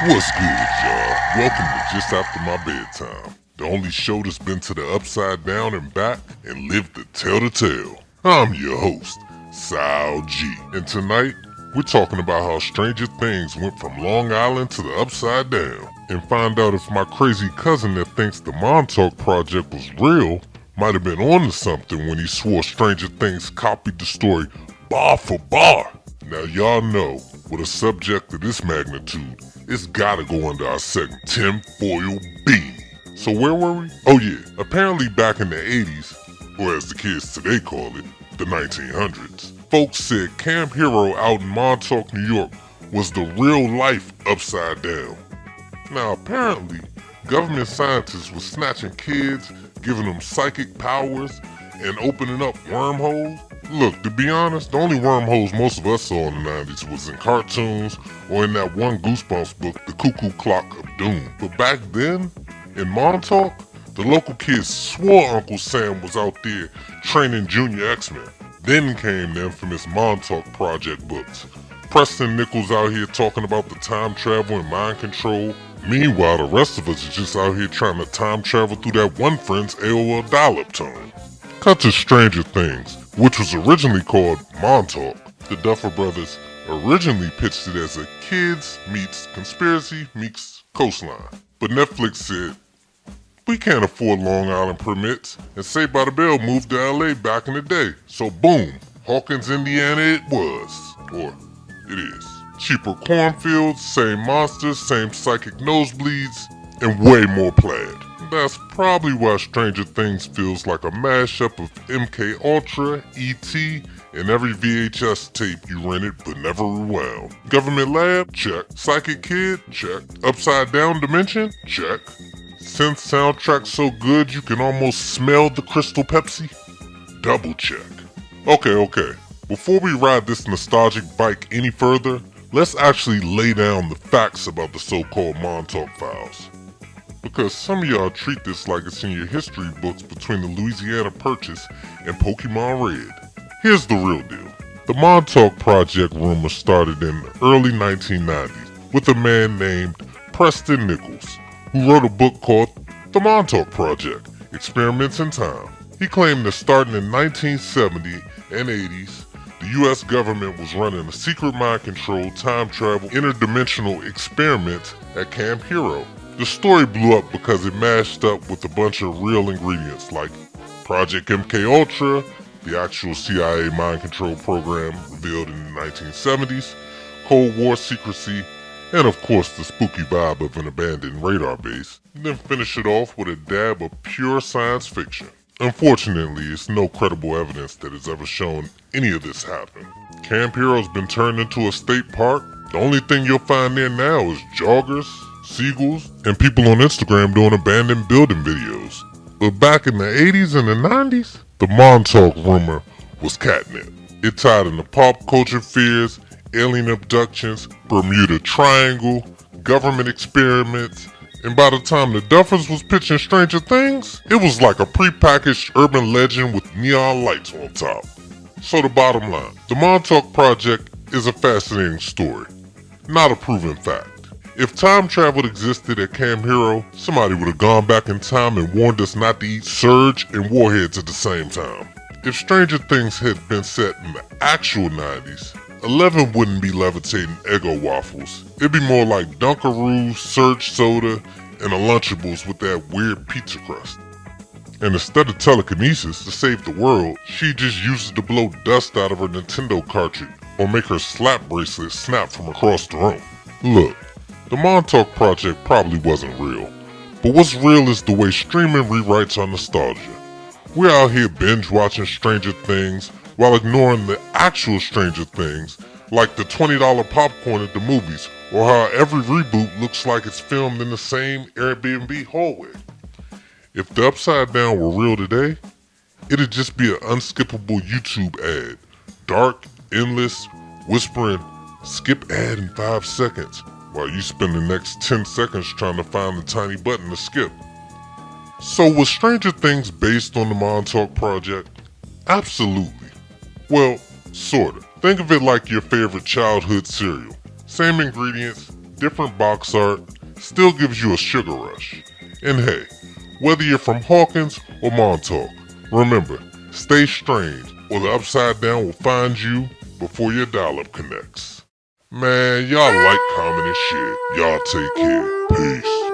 What's good, y'all? Welcome to Just After My Bedtime, the only show that's been to the upside down and back and lived to tell the tale. I'm your host, Sal G, and tonight we're talking about how Stranger Things went from Long Island to the upside down, and find out if my crazy cousin that thinks the Montauk Project was real might have been onto something when he swore Stranger Things copied the story bar for bar. Now y'all know, with a subject of this magnitude, it's gotta go under our segment, Tinfoil Beanie. So where were we? Oh yeah, apparently back in the 80s, or as the kids today call it, the 1900s, folks said Camp Hero out in Montauk, New York was the real life upside down. Now apparently, government scientists were snatching kids, giving them psychic powers, and opening up wormholes. Look, to be honest, the only wormholes most of us saw in the 90s was in cartoons or in that one Goosebumps book, The Cuckoo Clock of Doom. But back then, in Montauk, the local kids swore Uncle Sam was out there training Junior X-Men. Then came the infamous Montauk Project books. Preston Nichols out here talking about the time travel and mind control. Meanwhile, the rest of us are just out here trying to time travel through that one friend's AOL dial-up tone. Cut to Stranger Things, which was originally called Montauk. The Duffer Brothers originally pitched it as a kids meets conspiracy meets coastline. But Netflix said, we can't afford Long Island permits, and Saved by the Bell moved to LA back in the day. So boom, Hawkins, Indiana it was. Or it is. Cheaper cornfields, same monsters, same psychic nosebleeds, and way more plaid. That's probably why Stranger Things feels like a mashup of MK Ultra, E.T., and every VHS tape you rented but never rewound. Government lab? Check. Psychic kid? Check. Upside down dimension? Check. Synth soundtrack so good you can almost smell the Crystal Pepsi? Double check. Okay. Before we ride this nostalgic bike any further, let's actually lay down the facts about the so-called Montauk Files. Because some of y'all treat this like it's in your history books between the Louisiana Purchase and Pokemon Red. Here's the real deal. The Montauk Project rumor started in the early 1990s with a man named Preston Nichols, who wrote a book called The Montauk Project, Experiments in Time. He claimed that starting in 1970 and 80s, the US government was running a secret mind-controlled time travel interdimensional experiment at Camp Hero. The story blew up because it mashed up with a bunch of real ingredients like Project MK Ultra, the actual CIA mind control program revealed in the 1970s, Cold War secrecy, and of course the spooky vibe of an abandoned radar base, and then finish it off with a dab of pure science fiction. Unfortunately, it's no credible evidence that has ever shown any of this happened. Camp Hero's been turned into a state park. The only thing you'll find there now is joggers, seagulls, and people on Instagram doing abandoned building videos. But back in the 80s and the 90s, the Montauk rumor was catnip. It tied into pop culture fears, alien abductions, Bermuda Triangle, government experiments, and by the time the Duffers was pitching Stranger Things, it was like a prepackaged urban legend with neon lights on top. So the bottom line, the Montauk Project is a fascinating story, not a proven fact. If time travel existed at Camp Hero, somebody would have gone back in time and warned us not to eat Surge and Warheads at the same time. If Stranger Things had been set in the actual 90s, Eleven wouldn't be levitating Eggo waffles. It'd be more like Dunkaroos, Surge soda, and a Lunchables with that weird pizza crust. And instead of telekinesis to save the world, she just uses to blow dust out of her Nintendo cartridge or make her slap bracelet snap from across the room. Look, the Montauk Project probably wasn't real, but what's real is the way streaming rewrites our nostalgia. We're out here binge watching Stranger Things while ignoring the actual Stranger Things, like the $20 popcorn at the movies, or how every reboot looks like it's filmed in the same Airbnb hallway. If the Upside Down were real today, it'd just be an unskippable YouTube ad. Dark, endless, whispering, skip ad in 5 seconds, while you spend the next 10 seconds trying to find the tiny button to skip. So was Stranger Things based on the Montauk Project? Absolutely. Well, sorta. Think of it like your favorite childhood cereal. Same ingredients, different box art, still gives you a sugar rush. And hey, whether you're from Hawkins or Montauk, remember, stay strange or the Upside Down will find you before your dial-up connects. Man, y'all like, comment, and share. Y'all take care. Peace.